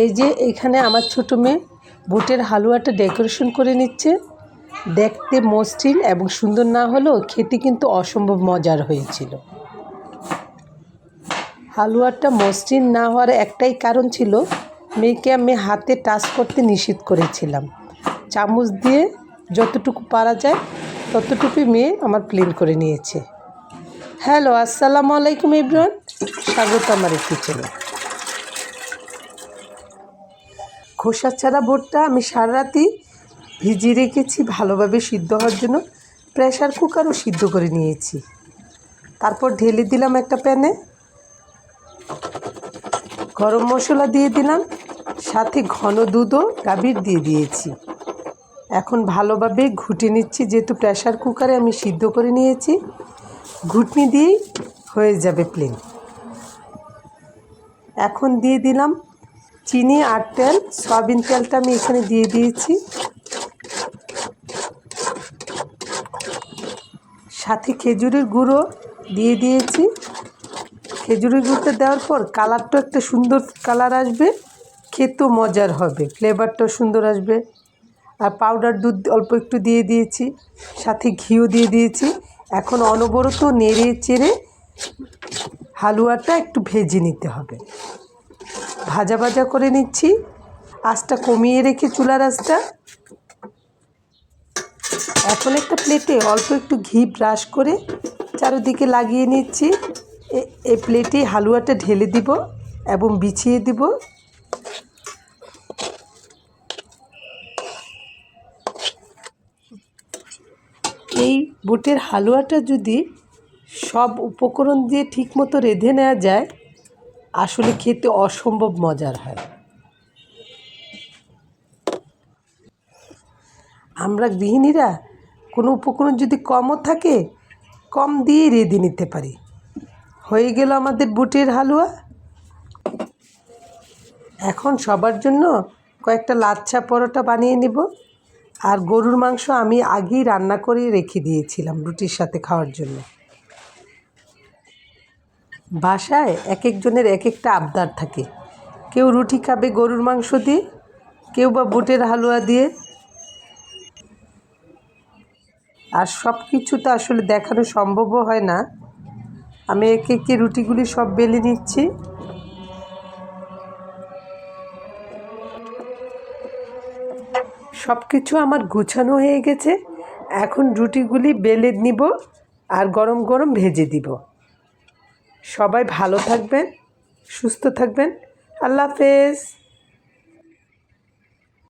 এই যে এখানে আমার ছোটো মেয়ে বুটের হালুয়াটা ডেকোরেশন করে নিচ্ছে। দেখতে মসৃণ এবং সুন্দর না হলেও খেতে কিন্তু অসম্ভব মজার হয়েছিল। হালুয়াটা মসৃণ না হওয়ার একটাই কারণ ছিল, মেয়েকে আমি হাতে টাচ করতে নিষেধ করেছিলাম। চামচ দিয়ে যতটুকু পারা যায় ততটুকুই মেয়ে আমার প্লেন করে নিয়েছে। হ্যালো, আসসালামু আলাইকুম এভরিওয়ান, স্বাগত আমার কিচেনে। খোসা ছাড়া বুটটা আমি সারা রাতই ভিজিয়ে রেখেছি ভালোভাবে সিদ্ধ হওয়ার জন্য। প্রেশার কুকারও সিদ্ধ করে নিয়েছি। তারপর ঢেলে দিলাম একটা প্যানে, গরম মশলা দিয়ে দিলাম, সাথে ঘন দুধও গাভীর দিয়ে দিয়েছি। এখন ভালোভাবে ঘুটে নিচ্ছি, যেহেতু প্রেশার কুকারে আমি সিদ্ধ করে নিয়েছি। ঘুটনি দিয়েই হয়ে যাবে প্লেন। এখন দিয়ে দিলাম চিনি আর তেল। সয়াবিন তেলটা আমি এখানে দিয়ে দিয়েছি, সাথে খেজুরের গুঁড়ো দিয়ে দিয়েছি। খেজুরের গুঁড়োটা দেওয়ার পর কালারটা একটা সুন্দর কালার আসবে, খেতেও মজার হবে, ফ্লেভারটাও সুন্দর আসবে। আর পাউডার দুধ অল্প একটু দিয়ে দিয়েছি, সাথে ঘিও দিয়ে দিয়েছি। এখন অনবরত নেড়ে চেড়ে হালুয়াটা একটু ভেজে নিতে হবে। ভাজা ভাজা করে নিচ্ছি, আঁচটা কমিয়ে রেখে চুলার আঁচটা। এখন একটা প্লেটে অল্প একটু ঘি ব্রাশ করে চারিদিকে লাগিয়ে নিচ্ছি। এই প্লেটে হালুয়াটা ঢেলে দিব এবং বিছিয়ে দিব। এই বুটের হালুয়াটা যদি সব উপকরণ দিয়ে ঠিকমতো রেঁধে নেওয়া যায়, আসলে খেতে অসম্ভব মজার হয়। আমরা গৃহিণীরা কোনো উপকরণ যদি কমও থাকে, কম দিয়ে রেঁধে নিতে পারি। হয়ে গেল আমাদের বুটের হালুয়া। এখন সবার জন্য কয়েকটা লাচ্ছা পরোটা বানিয়ে নেব। আর গরুর মাংস আমি আগেই রান্না করে রেখে দিয়েছিলাম রুটির সাথে খাওয়ার জন্য। বাসায় এক একজনের এক একটা আবদার থাকে, কেউ রুটি খাবে গরুর মাংস দিয়ে, কেউ বা বুটের হালুয়া দিয়ে। আর সব কিছু তো আসলে দেখানো সম্ভবও হয় না। আমি একে একে রুটিগুলি সব বেলে নিচ্ছি। সব কিছু আমার গুছানো হয়ে গেছে। এখন রুটিগুলি বেলে নিব আর গরম গরম ভেজে দিব। সবাই ভালো থাকবেন, সুস্থ থাকবেন। আল্লাহ হাফেজ।